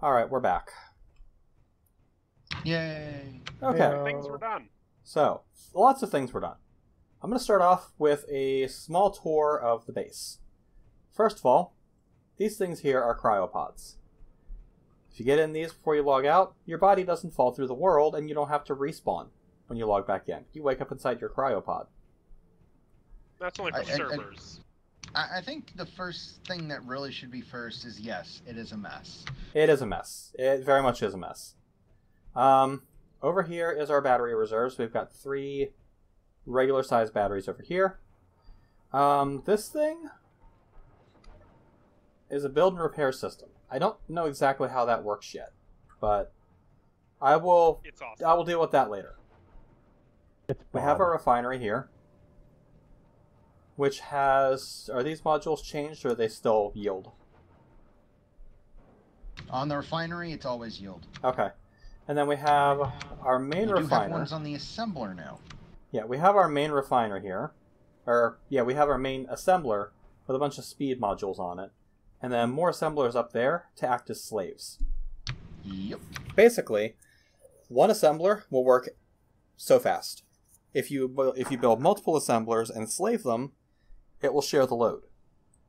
Alright, we're back. Yay! Okay, Things were done. so lots of things were done. I'm going to start off with a small tour of the base. First of all, these things here are cryopods. If you get in these before you log out, your body doesn't fall through the world and you don't have to respawn when you log back in. You wake up inside your cryopod. That's only for servers. I think the first thing that really should be first is, yes, it is a mess. It is a mess. It very much is a mess. Over here is our battery reserves. We've got 3 regular-sized batteries over here. This thing is a build and repair system. I don't know exactly how that works yet, but It's awesome. I will deal with that later. We have our refinery here, which has... Are these modules changed, or are they still yield? On the refinery, it's always yield. Okay. And then we have our main refiner. We have ones on the assembler now. Yeah, we have our main refiner here. We have our main assembler with a bunch of speed modules on it. And then more assemblers up there to act as slaves. Yep. Basically, one assembler will work so fast. If you build multiple assemblers and slave them, it will share the load.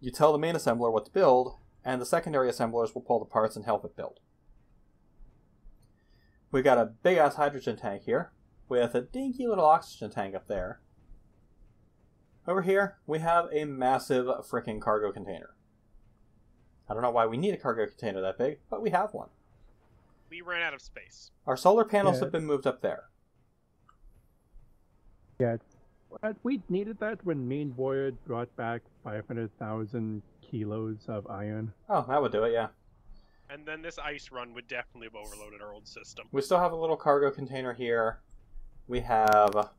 You tell the main assembler what to build, and the secondary assemblers will pull the parts and help it build. We've got a big-ass hydrogen tank here, with a dinky little oxygen tank up there. Over here, we have a massive frickin' cargo container. I don't know why we need a cargo container that big, but we have one. We ran out of space. Our solar panels have been moved up there. Yeah, we needed that when Mean Voyage brought back 500,000 kilos of iron. Oh, that would do it, yeah. And then this ice run would definitely have overloaded our old system. We still have a little cargo container here. We have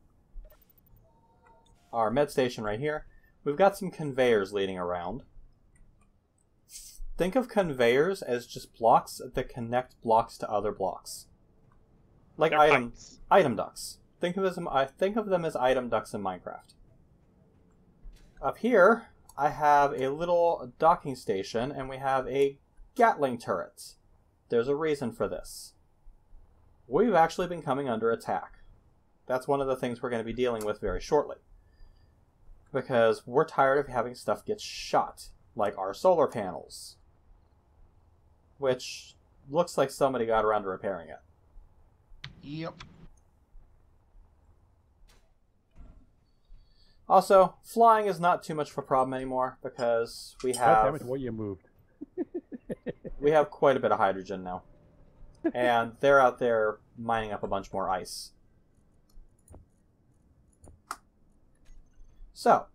our med station right here. We've got some conveyors leading around. Think of conveyors as just blocks that connect blocks to other blocks. Like They're pipes. item ducts. Think of them as item ducts in Minecraft. Up here, I have a little docking station, and we have a Gatling turret. There's a reason for this. We've actually been coming under attack. That's one of the things we're going to be dealing with very shortly. Because we're tired of having stuff get shot, like our solar panels. Which looks like somebody got around to repairing it. Yep. Also, flying is not too much of a problem anymore because we have... God damn it, well, you moved. We have quite a bit of hydrogen now. And they're out there mining up a bunch more ice. So,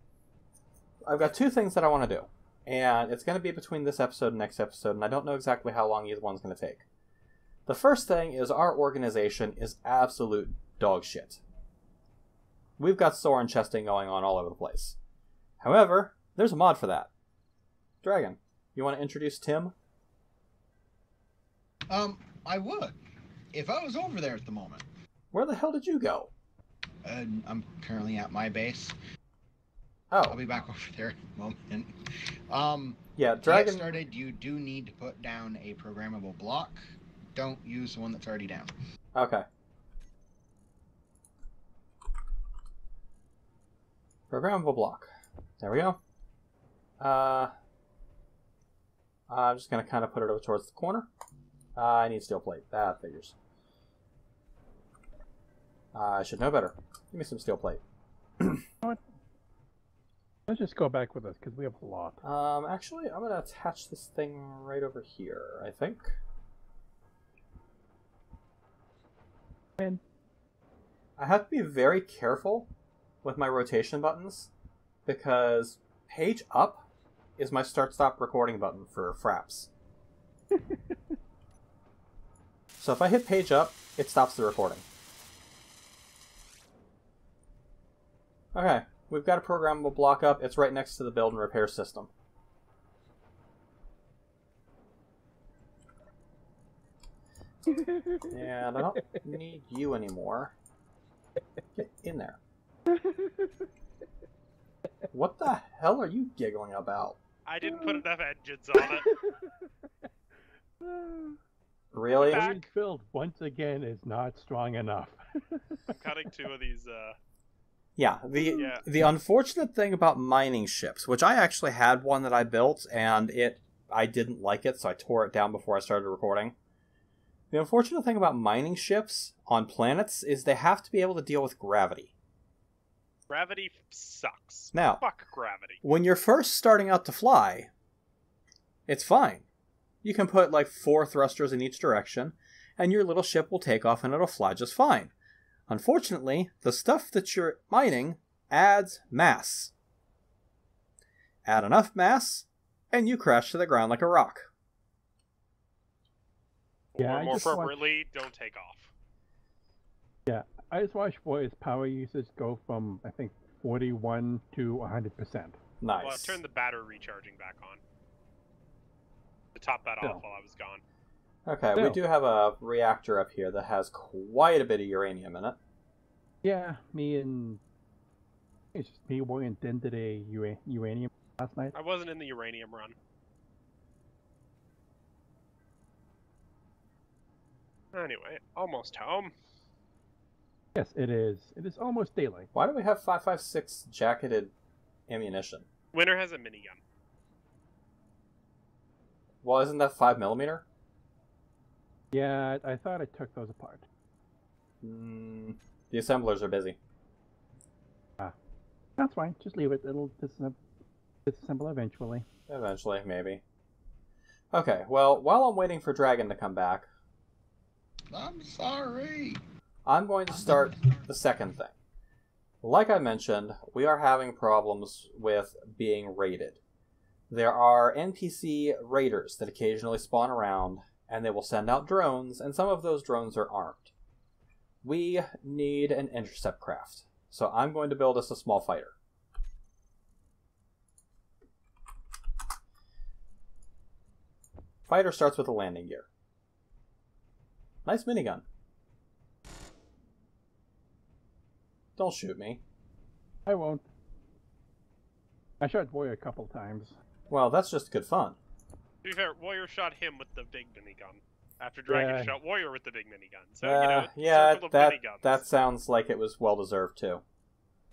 I've got 2 things that I want to do. And it's going to be between this episode and next episode, and I don't know exactly how long either one's going to take. The first thing is our organization is absolute dog shit. We've got Soren chesting going on all over the place. However, there's a mod for that. Dragon, you want to introduce Tim? I would. If I was over there at the moment. Where the hell did you go? I'm currently at my base. Oh. I'll be back over there in a moment. Yeah, To Dragon... get started, you do need to put down a programmable block. Don't use the one that's already down. Okay. Programmable block. There we go. I'm just going to kind of put it over towards the corner. I need steel plate. That figures. I should know better. Give me some steel plate. Let's just go back with us, because we have a lot. Actually, I'm going to attach this thing right over here, I think. And I have to be very careful with my rotation buttons, because page up is my start-stop recording button for Fraps. So if I hit page up, it stops the recording. Okay, we've got a programmable block up. It's right next to the build and repair system. And I don't need you anymore. Get in there. What the hell are you giggling about? I didn't put enough engines on it. Really? Back. Wind build once again is not strong enough. Cutting 2 of these. Yeah. The unfortunate thing about mining ships, which I actually had one that I built, and I didn't like it, so I tore it down before I started recording. The unfortunate thing about mining ships on planets is they have to be able to deal with gravity. Gravity sucks. Now, Fuck gravity. when you're first starting out to fly, it's fine. You can put like 4 thrusters in each direction, and your little ship will take off and it'll fly just fine. Unfortunately, the stuff that you're mining adds mass. Add enough mass, and you crash to the ground like a rock. Yeah, Or I more just watched- appropriately, don't take off. Yeah, I just watched Boy's power usage go from, I think, 41 to 100%. Nice. Well, I've turned the battery recharging back on. To top that off while I was gone. Okay, we do have a reactor up here that has quite a bit of uranium in it. Yeah, it's just me, Boy, and Den did a uranium last night. I wasn't in the uranium run. Anyway, almost home. Yes, it is. It is almost daylight. Why do we have 5.56 jacketed ammunition? Winter has a minigun. Well, isn't that 5mm? Yeah, I thought I took those apart. The assemblers are busy. That's fine. Just leave it. It'll disassemble eventually. Eventually, maybe. Okay, well, while I'm waiting for Dragon to come back, I'm sorry. I'm going to start the second thing. Like I mentioned, we are having problems with being raided. There are NPC raiders that occasionally spawn around, and they will send out drones, and some of those drones are armed. We need an intercept craft, so I'm going to build us a small fighter. Fighter starts with a landing gear. Nice minigun. Don't shoot me. I won't. I shot Boy a couple times. Well, that's just good fun. To be fair, Warrior shot him with the big minigun. After Dragon Yeah. shot Warrior with the big minigun. So, you know, yeah, circle of miniguns. that sounds like it was well deserved too.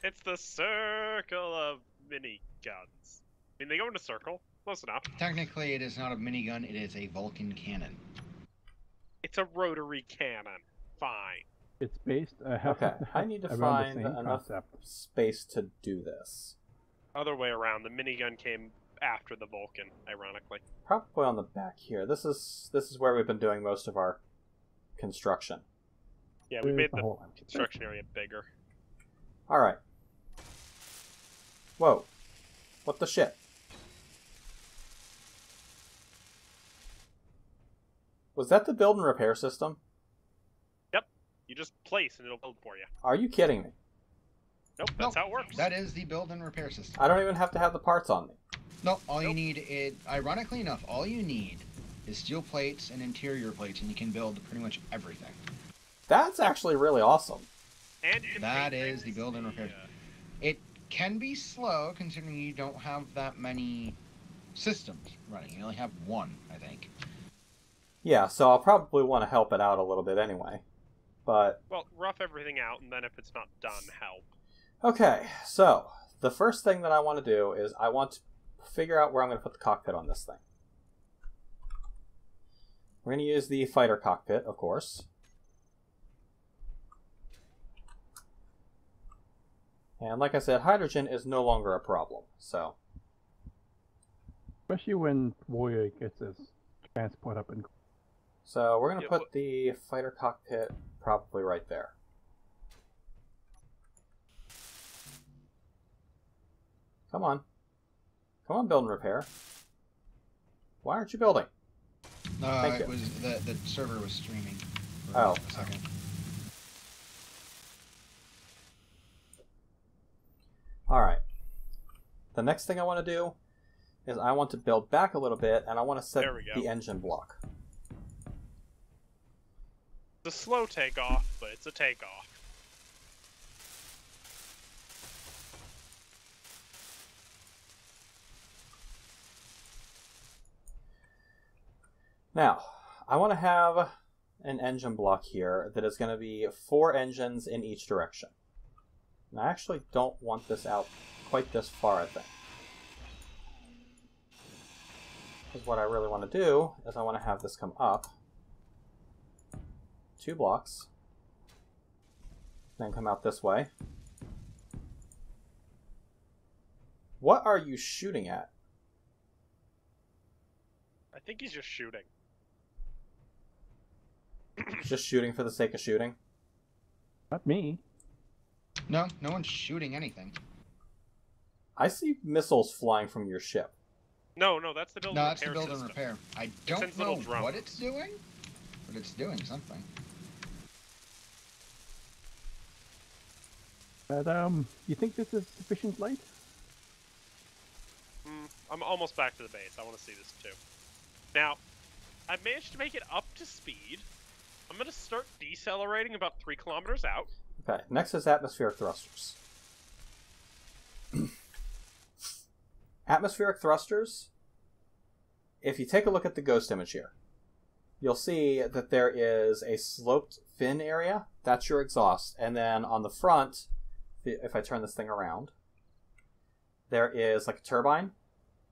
It's the circle of miniguns. I mean, they go in a circle. Close enough. Technically, it is not a minigun, it is a Vulcan cannon. It's a rotary cannon. Fine. It's based. Okay, I need to around find the same enough concept. space to do this. Other way around. The minigun came after the Vulcan, ironically. Probably on the back here. This is where we've been doing most of our construction. Yeah, we There's made the the whole- construction area bigger. All right. Whoa! What the shit? Was that the build and repair system? You just place and it'll build for you. Are you kidding me? Nope, that's how it works. That is the build and repair system. I don't even have to have the parts on me. No, all you need is, ironically enough, all you need is steel plates and interior plates, and you can build pretty much everything. That's actually really awesome. And you can That paint is the things. build and repair. It can be slow considering you don't have that many systems running. You only have one, I think. Yeah, so I'll probably want to help it out a little bit anyway. But Well, rough everything out, and then if it's not done, help. okay, so the first thing that I want to do is I want to figure out where I'm going to put the cockpit on this thing. We're going to use the fighter cockpit, of course. And like I said, hydrogen is no longer a problem, so... Especially when Warrior gets his transport up and. So we're going to Yeah, put the fighter cockpit probably right there. Come on. Come on, build and repair. Why aren't you building? Thank It you. was the server was streaming for Oh. a second. Alright. The next thing I want to do is I want to build back a little bit, and I want to set There we go. the engine block. It's a slow takeoff, but it's a takeoff. Now, I want to have an engine block here that is going to be 4 engines in each direction. And I actually don't want this out quite this far, I think. Because what I really want to do is I want to have this come up 2 blocks, then come out this way. What are you shooting at? I think he's just shooting. Just shooting for the sake of shooting? Not me. No, no one's shooting anything. I see missiles flying from your ship. No, that's the build No, and that's the repair build and system. repair. I don't sends know little drones. what it's doing, but it's doing something. But, you think this is sufficient light? I'm almost back to the base. I want to see this too. Now, I've managed to make it up to speed. I'm going to start decelerating about 3 kilometers out. Okay, next is atmospheric thrusters. Atmospheric thrusters, if you take a look at the ghost image here, you'll see that there is a sloped fin area. That's your exhaust. And then on the front, if I turn this thing around, there is like a turbine.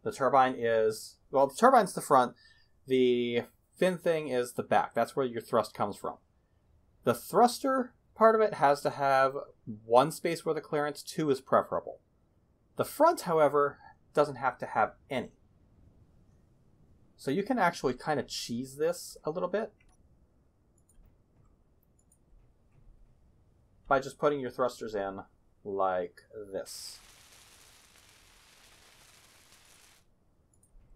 The turbine is, well, the turbine's the front. The fin thing is the back. That's where your thrust comes from. The thruster part of it has to have 1 space worth of clearance. 2 is preferable. The front, however, doesn't have to have any. So you can actually kind of cheese this a little bit by just putting your thrusters in like this.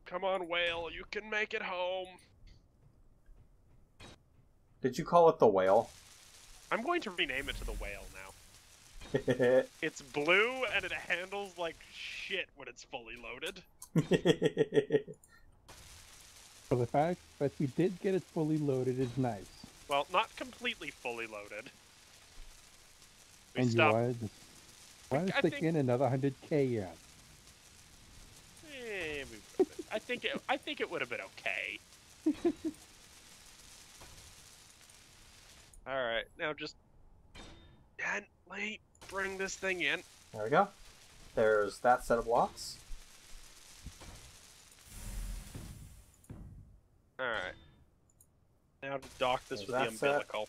Come on, whale, you can make it home. Did you call it the whale? I'm going to rename it to the whale now. It's blue and it handles like shit when it's fully loaded. For the fact that we did get it fully loaded is nice. Well, not completely fully loaded. We And stopped. you want to I stick think- in another 100K yet. I think it would have been okay. All right, now just gently bring this thing in. There we go. There's that set of blocks. All right. Now to dock this There's with the that set. umbilical.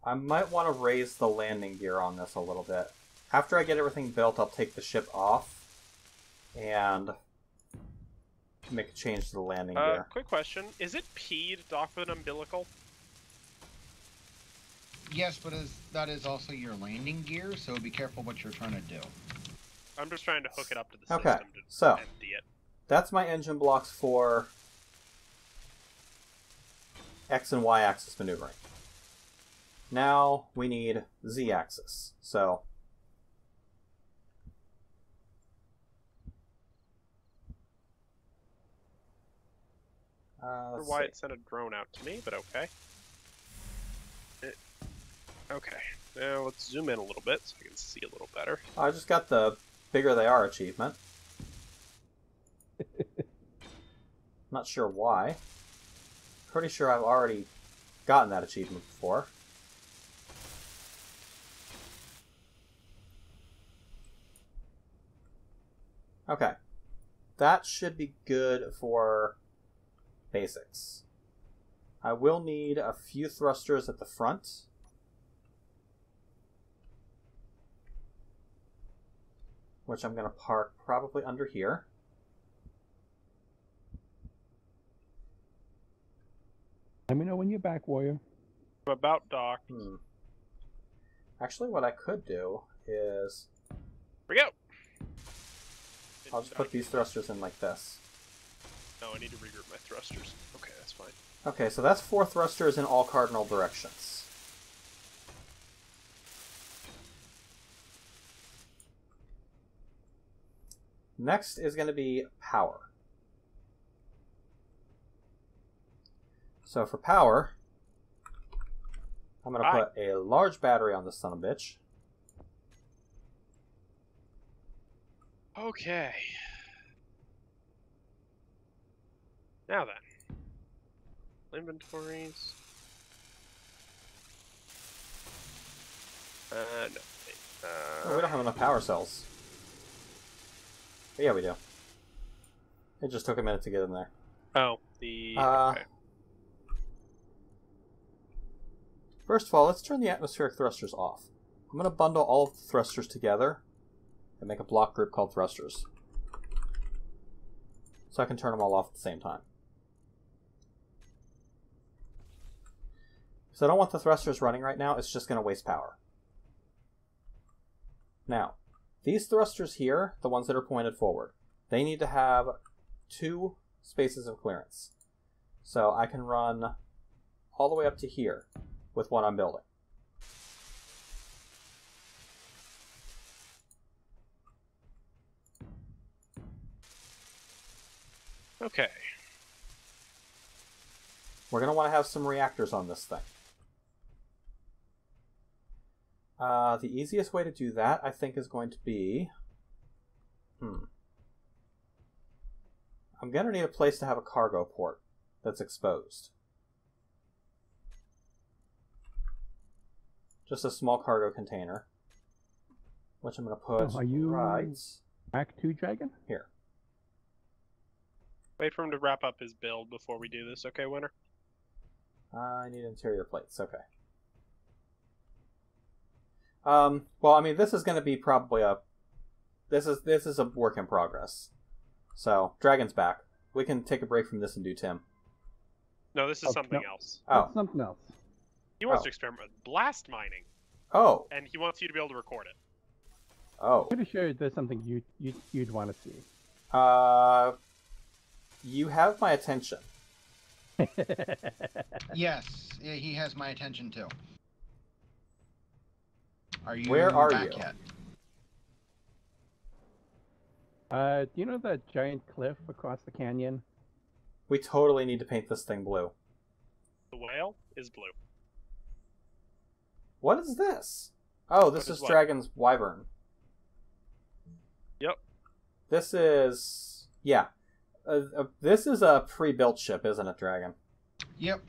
I might want to raise the landing gear on this a little bit. After I get everything built, I'll take the ship off and make a change to the landing gear. Quick question: is it P to dock with an umbilical? Yes, but that is also your landing gear, so be careful what you're trying to do. I'm just trying to hook it up to the Okay, system to so empty it. that's my engine blocks for X and Y axis maneuvering. Now we need Z axis. So I don't know let's why see. it sent a drone out to me, but okay. Okay, now let's zoom in a little bit so I can see a little better. I just got the bigger they are achievement. Not sure why. Pretty sure I've already gotten that achievement before. Okay. That should be good for basics. I will need a few thrusters at the front. Which I'm going to park probably under here. Let me know when you're back, warrior. I'm about docked. Actually, what I could do is Here we go! I'll just put these thrusters in like this. No, I need to regroup my thrusters. Okay, that's fine. Okay, so that's 4 thrusters in all cardinal directions. Next is going to be power. So for power, I'm going to put a large battery on this son of a bitch. Okay. Now then. Inventories. No. Oh, we don't have enough power cells. But yeah, we do. It just took a minute to get in there. Oh, the... Okay. First of all, let's turn the atmospheric thrusters off. I'm going to bundle all of the thrusters together and make a block group called thrusters. So I can turn them all off at the same time. So I don't want the thrusters running right now, it's just going to waste power. Now, these thrusters here, the ones that are pointed forward, they need to have 2 spaces of clearance. So I can run all the way up to here with what I'm building. Okay. We're going to want to have some reactors on this thing. The easiest way to do that, I think, is going to be... I'm going to need a place to have a cargo port that's exposed. Just a small cargo container, which I'm going to put Are you right Act 2 Dragon? here. Wait for him to wrap up his build before we do this, okay, Winter? I need interior plates, okay. Well, I mean, this is going to be probably a... This is a work in progress. So, Dragon's back. We can take a break from this and do Tim. No, this is Oh, something no. else. Oh. That's something else. He wants to experiment with blast mining, Oh. and he wants you to be able to record it. Oh. I'm pretty sure there's something you'd want to see. You have my attention. Yes, he has my attention too. Are you Where are back you? yet? Do you know that giant cliff across the canyon? We totally need to paint this thing blue. The whale is blue. What is this? Oh, this What is is what? Dragon's Wyvern. Yep. This is... Yeah. This is a pre-built ship, isn't it, Dragon? Yep,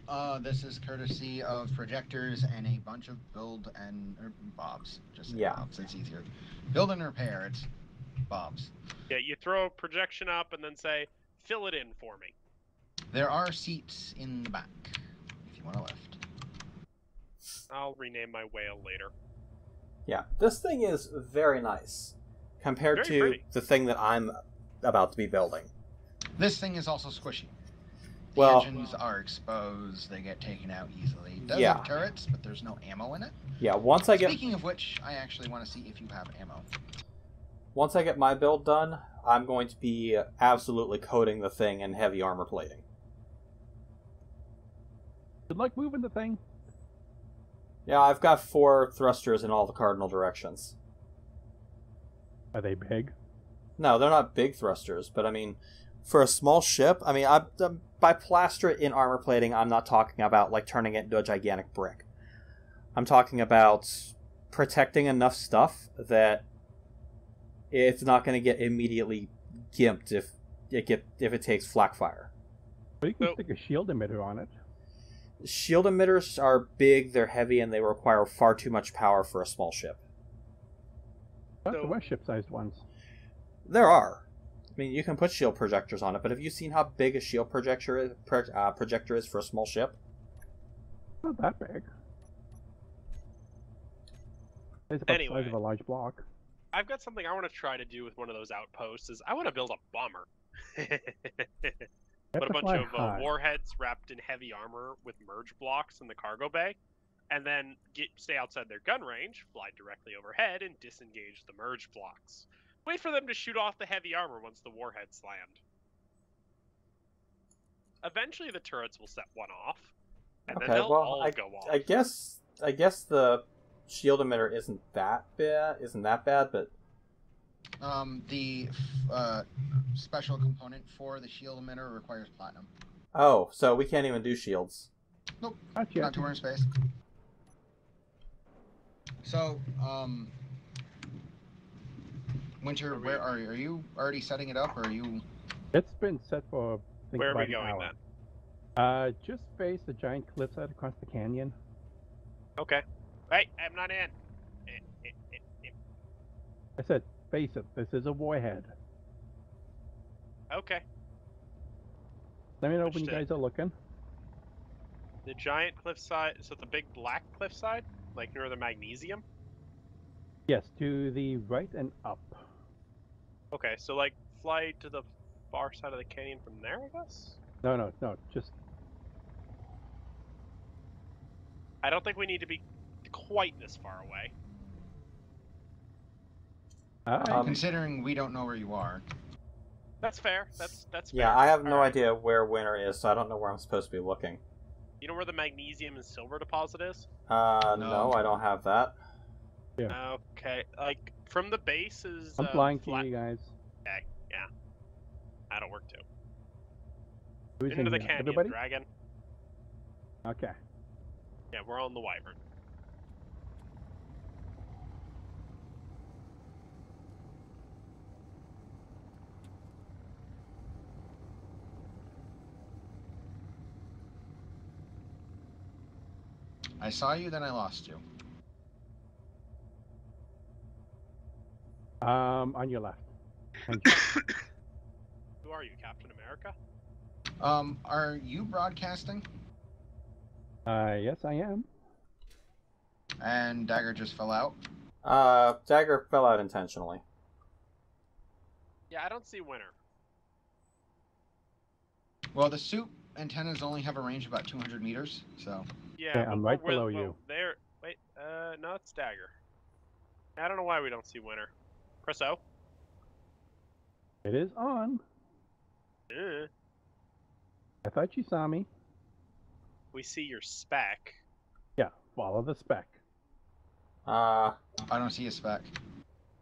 this is courtesy of projectors and a bunch of build and bobs. Just say Yeah. bobs, it's easier. Build and repair, it's bobs. Yeah, you throw a projection up and then say, fill it in for me. There are seats in the back, if you want to lift. I'll rename my whale later. Yeah. This thing is very nice compared Very to pretty. the thing that I'm about to be building. This thing is also squishy. The Well- engines are exposed, they get taken out easily. It does Yeah. have turrets, but there's no ammo in it. Yeah, once I get Speaking of which, I actually want to see if you have ammo. my build done, I'm going to be absolutely coating the thing in heavy armor plating. Good luck moving the thing. Yeah, I've got 4 thrusters in all the cardinal directions. Are they big? No, they're not big thrusters, but I mean, for a small ship, I mean, by plaster it in armor plating, I'm not talking about like turning it into a gigantic brick. I'm talking about protecting enough stuff that it's not going to get immediately gimped if it takes flak fire. But you can So- stick a shield emitter on it. Shield emitters are big, they're heavy, and they require far too much power for a small ship. But So- there were ship-sized ones. There are. I mean, you can put shield projectors on it, but have you seen how big a shield projector is for a small ship? Not that big. It's about the Anyway. size of a large block. I've got something I want to try to do with one of those outposts. Is I want to build a bomber. You have Put a to bunch fly of high. warheads wrapped in heavy armor with merge blocks in the cargo bay, and then stay outside their gun range, fly directly overhead, and disengage the merge blocks. Wait for them to shoot off the heavy armor once the warheads land. Eventually, the turrets will set one off, and then Okay, they'll well, all go off. I guess the shield emitter isn't that bad, but The special component for the shield emitter requires platinum. oh, so we can't even do shields. Nope, Not yet. not to wear in space. So, Winter, where are you? Are you already setting it up, or are you? It's been set for, I think, Where are we about an going hour. then? Just face the giant cliffside across the canyon. Okay. Wait, I'm not in. I said, face it. This is a warhead. Okay. Let me know when you Understood. guys are looking. The giant cliffside, so the big black cliffside, like near the magnesium. Yes, to the right and up. Okay, so like fly to the far side of the canyon from there, I guess. No, just I don't think we need to be quite this far away. alright. Considering we don't know where you are. That's fair. That's Yeah, fair. I have no Alright. idea where Winter is, so I don't know where I'm supposed to be looking. You know where the magnesium and silver deposit is? No, I don't have that. Yeah. Okay, like from the base is I'm flying flat. to you guys. Okay, yeah. That'll work too. Who's Into in the here? canyon, Everybody? dragon. Okay. Yeah, we're on the wyvern. I saw you, then I lost you. On your left. Thank you. Who are you, Captain America? Are you broadcasting? Yes, I am. And Dagger just fell out. Dagger fell out intentionally. Yeah, I don't see Winter. Well, the suit antennas only have a range of about 200 meters, so. Yeah, Okay, but I'm we're right below you. There. Wait, no, it's Dagger. I don't know why we don't see Winter. Press O. It is on. I thought you saw me. We see your spec. Yeah, follow the spec. I don't see a spec.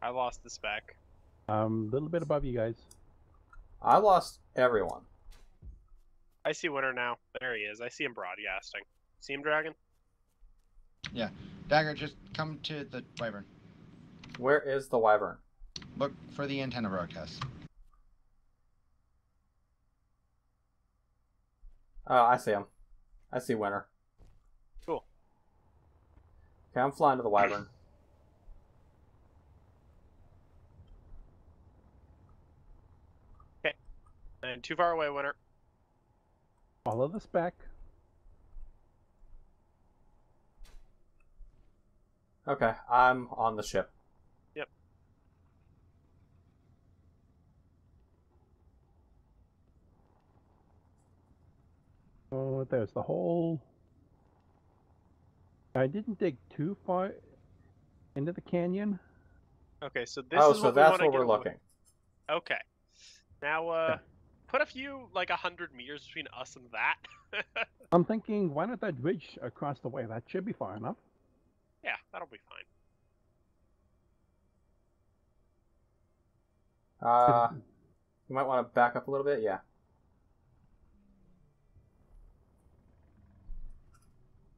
I lost the spec. A little bit above you guys. I lost everyone. I see Winter now. There he is. I see him broadcasting. See him, Dragon? Dagger, just come to the wyvern. Where is the wyvern? Look for the antenna broadcast. I see him. I see Winter. Cool. Okay, I'm flying to the wyvern. And too far away, Winter. Follow the spec. Okay, I'm on the ship. Yep. Oh, there's the hole. I didn't dig too far into the canyon. Okay, so this Oh, is so what we that's want to where get we're away- looking. Okay. Now, Yeah. put a few, like 100 meters between us and that. I'm thinking, why not that ridge across the way? That should be far enough. Yeah, that'll be fine. You might want to back up a little bit, yeah.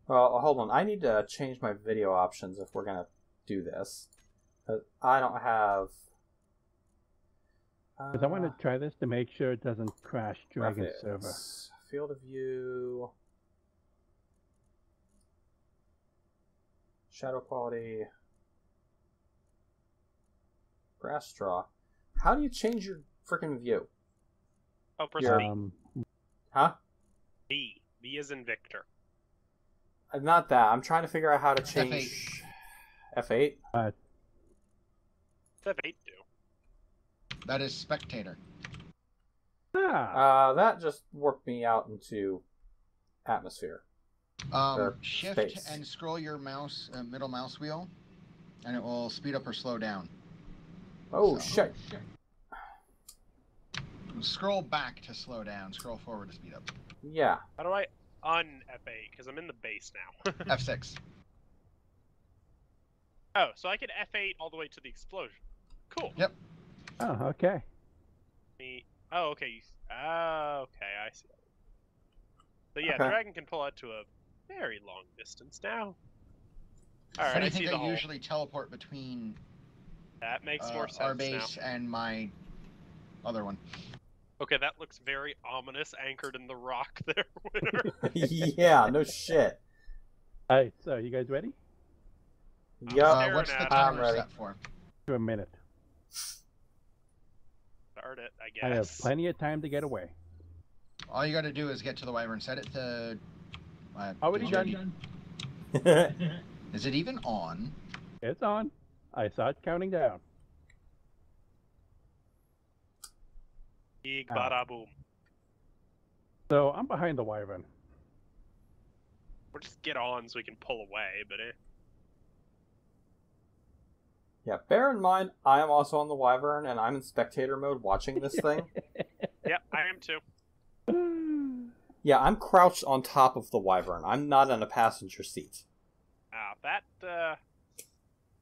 Well, hold on. I need to change my video options if we're gonna do this. I don't have. Because I want to try this to make sure it doesn't crash Dragon's server. graphics, field of view, shadow quality, grass straw. How do you change your freaking view? Oh, press Yeah. B. Huh? B. B is in Victor. Not that. I'm trying to figure out how to change F8. What's F8 do? That is spectator. That just warped me out into atmosphere. Or Shift space. and scroll your mouse, middle mouse wheel, and it will speed up or slow down. Oh, So- shit. Scroll back to slow down. Scroll forward to speed up. Yeah. How do I un F8? Because I'm in the base now. F6. Oh, so I can F8 all the way to the explosion. Cool. Yep. Oh, okay. Oh, okay. Okay, I see. So yeah, Okay. Dragon can pull out to a very long distance now. Alright, How do I you see think the I hole. usually teleport between That makes more sense Our now. base and my other one. Okay, that looks very ominous, anchored in the rock there, Winter. Yeah, no shit. Alright, so you guys ready? Yep. staring What's the at it. I'm timer ready. set for? To a minute. Start it, I I have guess. plenty of time to get away. All you got to do is get to the wyvern, set it to. Already did you- done. Is it even on? It's on. I start counting down. Big bada boom. So I'm behind the wyvern. We'll just get on so we can pull away, but Yeah, bear in mind, I am also on the wyvern, and I'm in spectator mode watching this thing. yeah, I am too. Yeah, I'm crouched on top of the wyvern. I'm not in a passenger seat.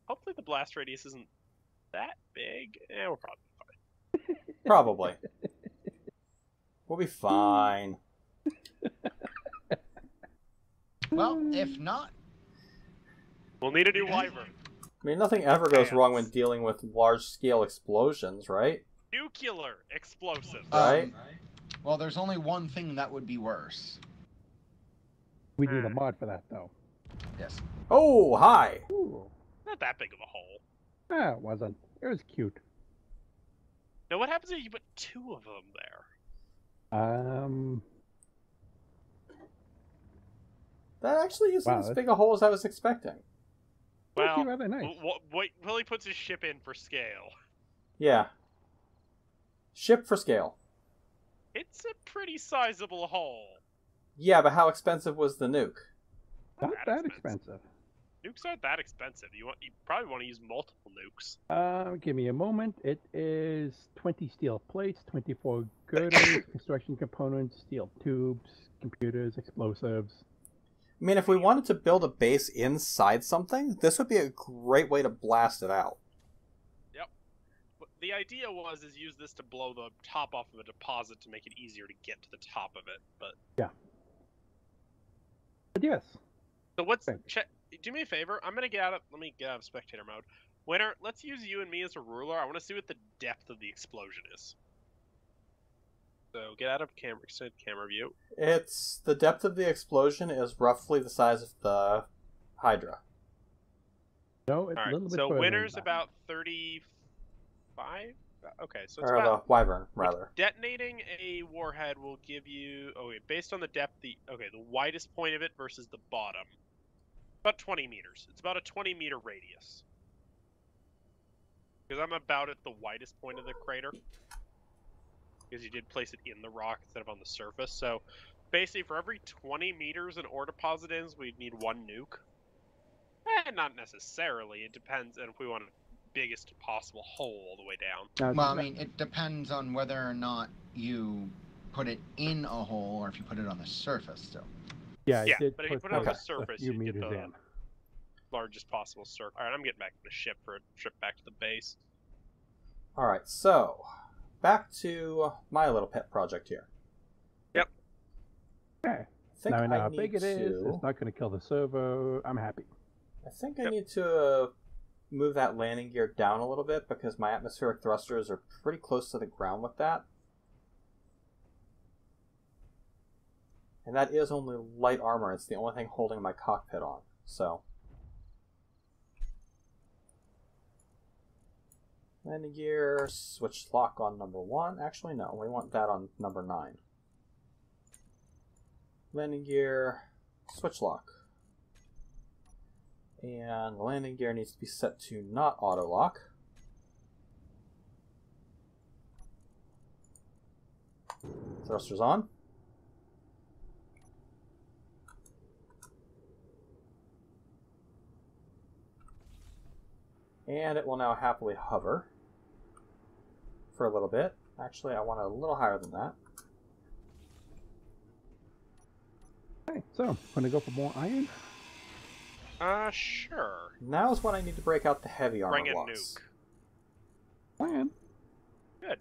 Hopefully the blast radius isn't that big. We're probably fine. Probably. We'll be fine. Well, if not, We'll need a new wyvern. I mean, nothing ever goes wrong when dealing with large-scale explosions, right? Nuclear explosive. Right? Well, there's only one thing that would be worse. We need a mod for that, though. Yes. Oh, hi! Ooh. Not that big of a hole. Ah, it wasn't. It was cute. Now, what happens if you put two of them there? That actually isn't Wow, as that's- big a hole as I was expecting. Well, Actually rather nice. Willie puts his ship in for scale. Yeah. Ship for scale. It's a pretty sizable hole. Yeah, but how expensive was the nuke? Not that expensive. Nukes aren't that expensive. You probably want to use multiple nukes. Give me a moment. It is 20 steel plates, 24 girders, construction components, steel tubes, computers, explosives. I mean, if we wanted to build a base inside something, this would be a great way to blast it out. Yep. But the idea was use this to blow the top off of a deposit to make it easier to get to the top of it. But yes. so what's Thanks. do me a favor? I'm gonna get out of spectator mode. Winter, let's use you and me as a ruler. I want to see what the depth of the explosion is. So get out of extended camera view. It's the depth of the explosion is roughly the size of the Hydra. No, it's All a right. little bit So further than winter's that. about 35. Okay, so it's Or about the wyvern, rather. detonating a warhead will give you. Okay, based on the depth, the widest point of it versus the bottom. About 20 meters. It's about a 20-meter radius. Because I'm about at the widest point of the crater. Because you did place it in the rock instead of on the surface. So basically, for every 20 meters an ore deposit is, we'd need one nuke. Not necessarily. It depends on if we want a biggest possible hole all the way down. Now, Well, I mean, it depends on whether or not you put it in a hole or if you put it on the surface still. yeah, Yeah, did but if you put it on like the surface, a few you get meters the in. largest possible circle. Alright, I'm getting back to the ship for a trip back to the base. Alright, so back to my little pet project here. Yep. Okay. I think Now I know I how need big it is. to. It's not going to kill the servo. I'm happy. I think I need to move that landing gear down a little bit because my atmospheric thrusters are pretty close to the ground with that. And that is only light armor. It's the only thing holding my cockpit on. So landing gear, switch lock on number 1. Actually, no, we want that on number 9. Landing gear, switch lock. And the landing gear needs to be set to not auto lock. Thrusters on. And it will now happily hover for a little bit. Actually, I want it a little higher than that. Okay, so going to go for more iron. Sure. Now is when I need to break out the heavy armor Bring a blocks. nuke. Plan. Good.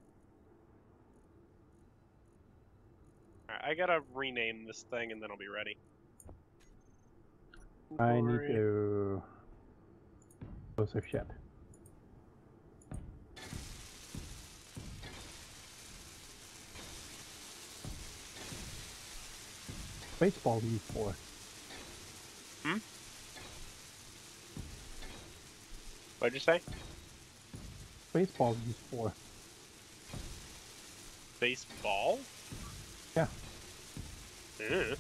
Alright, I gotta rename this thing and then I'll be ready. I need to explosive ship. Baseball used for. Hmm? What'd you say? Baseball used for. Baseball? Yeah. Mm.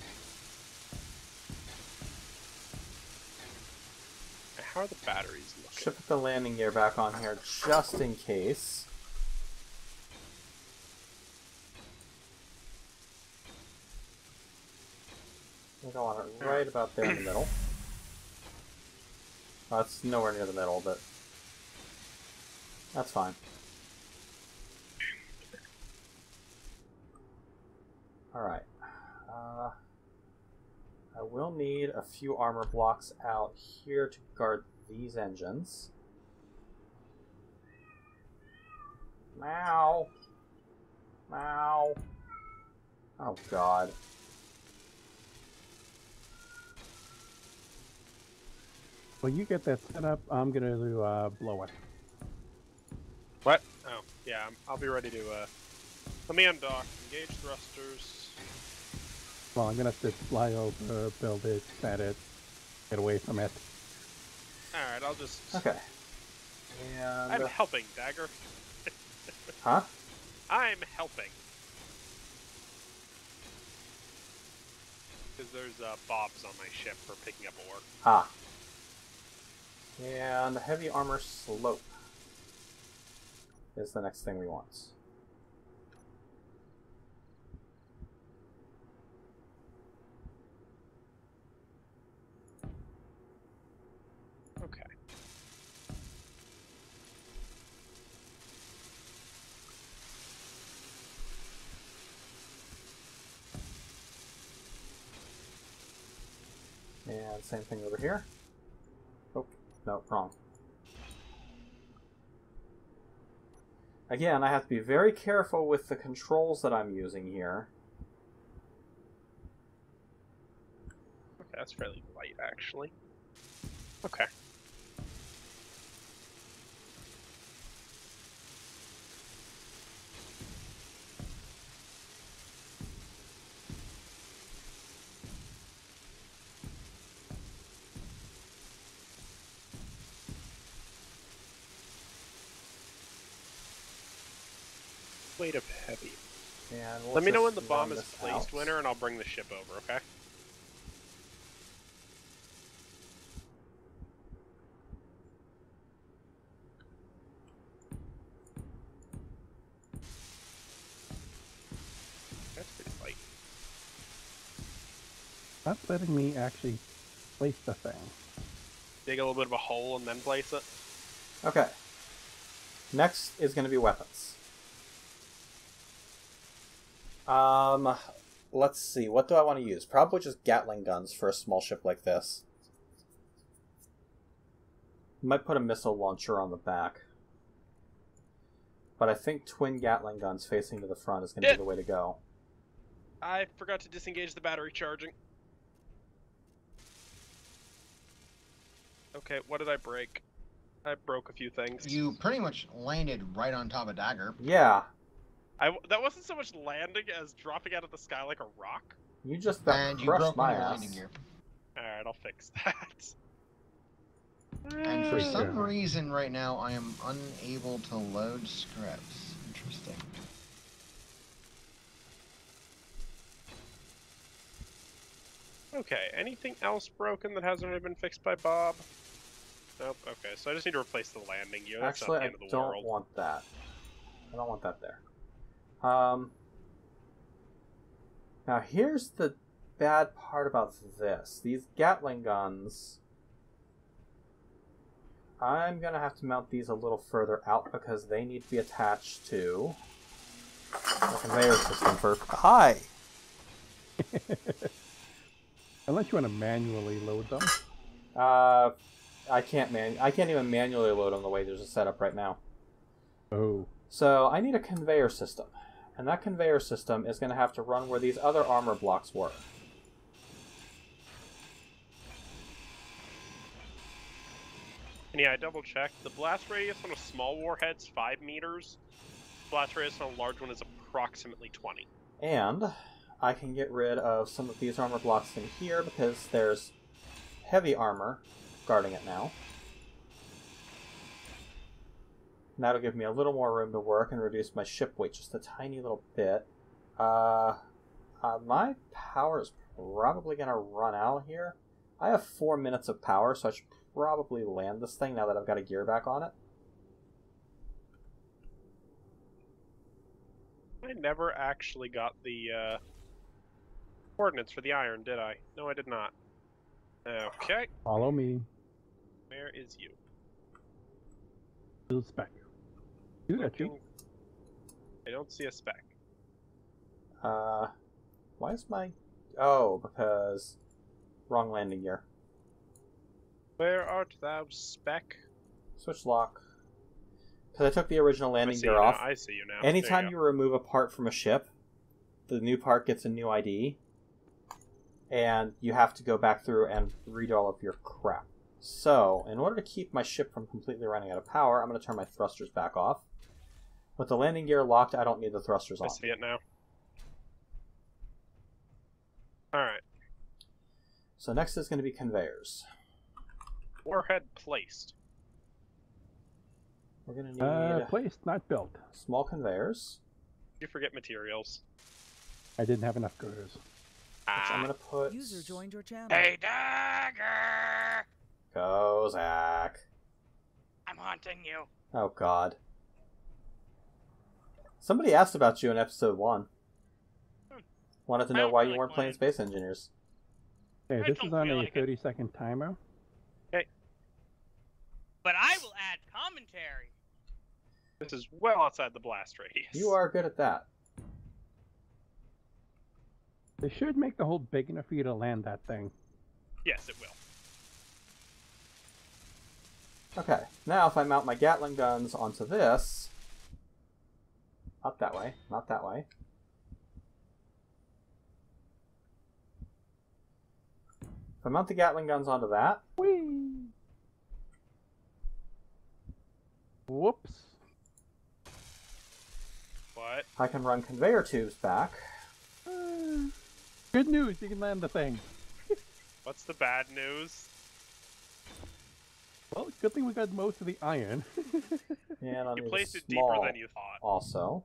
How are the batteries looking? Should put the landing gear back on here just in case. We'll go on it right about there in the middle. Well, it's nowhere near the middle, but that's fine. Alright. I will need a few armor blocks out here to guard these engines. Meow. Meow. Oh god. When you get that set up, I'm gonna blow it. What? Oh, yeah, I'll be ready to, let me undock. Engage thrusters. Well, I'm gonna have to fly over, build it, set it, get away from it. Alright, I'll just... Okay. And... I'm helping, Dagger. Huh? I'm helping. Because there's, bobs on my ship for picking up ore. Ah. And heavy armor slope is the next thing we want. Okay. And same thing over here. Oh, no, wrong. Again, I have to be very careful with the controls that I'm using here. Okay, that's fairly light, actually. Okay. Weight of heavy. And we'll Let me know when just the bomb run is this placed, out. Winner, and I'll bring the ship over, okay? That's pretty light. Not letting me actually place the thing. Dig a little bit of a hole and then place it. Okay. Next is going to be weapons. Let's see. What do I want to use? Probably just Gatling guns for a small ship like this. Might put a missile launcher on the back. But I think twin Gatling guns facing to the front is going to be the way to go. I forgot to disengage the battery charging. Okay, what did I break? I broke a few things. You pretty much landed right on top of Dagger. Yeah. That wasn't so much landing as dropping out of the sky like a rock. You just about And you crushed broke my one of your ass. landing gear. Alright, I'll fix that. And for Yeah. some reason right now I am unable to load scripts. Interesting. Okay, anything else broken that hasn't already been fixed by Bob? Nope, okay, so I just need to replace the landing gear. That's Actually, not the I end of the don't world. want that. I don't want that there. Now here's the bad part about this. These Gatling guns, I'm going to have to mount these a little further out because they need to be attached to the conveyor system for... Hi! Unless you want to manually load them. I can't even manually load them the way there's a setup right now. Oh. So I need a conveyor system. And that conveyor system is going to have to run where these other armor blocks were. And yeah, I double checked. The blast radius on a small warhead's 5 meters. Blast radius on a large one is approximately 20. And I can get rid of some of these armor blocks in here because there's heavy armor guarding it now. And that'll give me a little more room to work and reduce my ship weight just a tiny little bit. My power is probably going to run out here. I have 4 minutes of power, so I should probably land this thing now that I've got a gear back on it. I never actually got the coordinates for the iron, did I? No, I did not. Okay. Follow me. Where is you? Little speck. Shoot at you. I don't see a speck. Why is my... Oh, because... Wrong landing gear. Where art thou, speck? Switch lock. Because I took the original landing gear you off. now. I see you now. Anytime you remove a part from a ship, the new part gets a new ID. And you have to go back through and read all of your crap. So, in order to keep my ship from completely running out of power, I'm going to turn my thrusters back off. With the landing gear locked, I don't need the thrusters on. I see it now. Alright. So next is going to be conveyors. Warhead placed. We're going to need Placed, not built. small conveyors. You forget materials. I didn't have enough girders. Which I'm going to put... User joined your channel. Hey, dagger! Go, Zach. I'm haunting you. Oh, God. Somebody asked about you in episode 1. Wanted to I know don't why feel you like weren't playing playing. Space Engineers. Hey, I this don't is on feel a like it. 30-second timer. But I will add commentary. This is well outside the blast radius. You are good at that. They should make the hole big enough for you to land that thing. Yes, it will. Okay, now if I mount my Gatling guns onto this... Up that way, not that way. If I mount the Gatling guns onto that... Whee! Whoops. What? I can run conveyor tubes back. Good news, you can land the thing. What's the bad news? Well, good thing we got most of the iron. And I'll You need placed a it deeper small than you thought. also.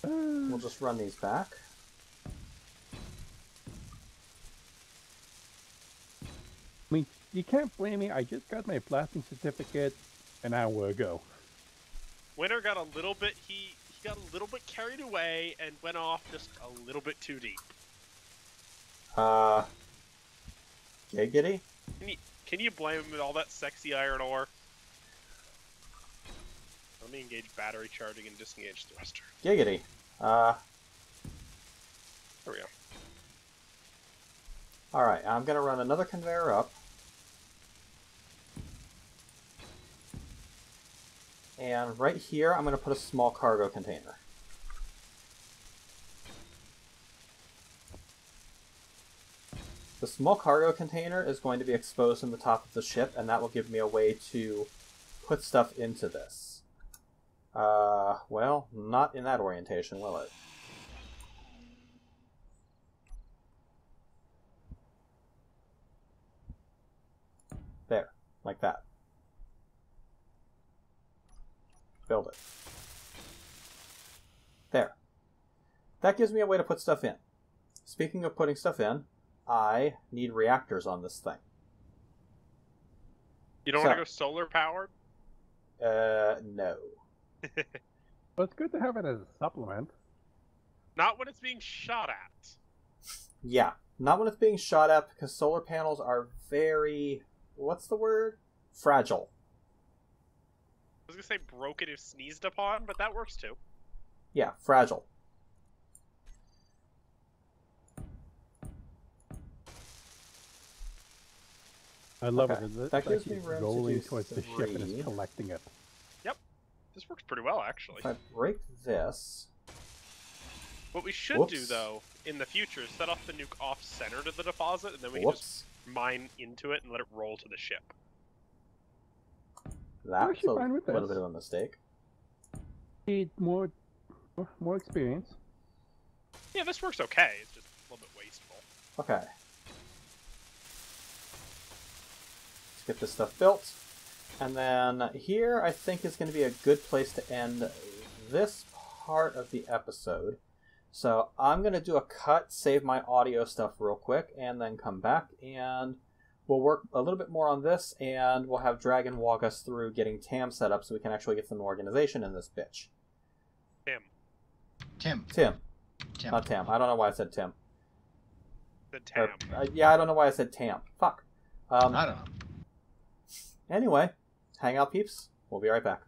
We'll just run these back. I mean, you can't blame me. I just got my blasting certificate an hour ago. Winter got a little bit. He got a little bit carried away and went off just a little bit too deep. Giggity? Can you blame him with all that sexy iron ore? Let me engage battery charging and disengage thruster. Giggity. There we go. Alright, I'm gonna run another conveyor up. And right here, I'm gonna put a small cargo container. The small cargo container is going to be exposed in the top of the ship, and that will give me a way to put stuff into this. Well, not in that orientation, will it? There, like that. Build it. There. That gives me a way to put stuff in. Speaking of putting stuff in, I need reactors on this thing. You don't So- want to go solar powered? No. But it's good to have it as a supplement. Not when it's being shot at. Yeah, not when it's being shot at, because solar panels are very... What's the word? Fragile. I was gonna say broken if sneezed upon, but that works too. Yeah, fragile. I love Okay, it. It's that gives actually me room to rolling do towards the ship and 3. it's collecting it. This works pretty well, actually. If I break this... What we should do, Whoops. though, in the future, is set off the nuke off-center to the deposit, and then we can Whoops. just mine into it and let it roll to the ship. That's actually a fine with little this. bit of a mistake. Need more experience. Yeah, this works okay. It's just a little bit wasteful. Okay. Let's get this stuff built. And then here I think is going to be a good place to end this part of the episode. So I'm going to do a cut, save my audio stuff real quick, and then come back and we'll work a little bit more on this, and we'll have Dragon walk us through getting TAM set up so we can actually get some organization in this bitch. Tim. Not Tam. I don't know why I said Tim. The TAM. Yeah, I don't know why I said Tam. Fuck. I don't know. Anyway, hang out, peeps. We'll be right back.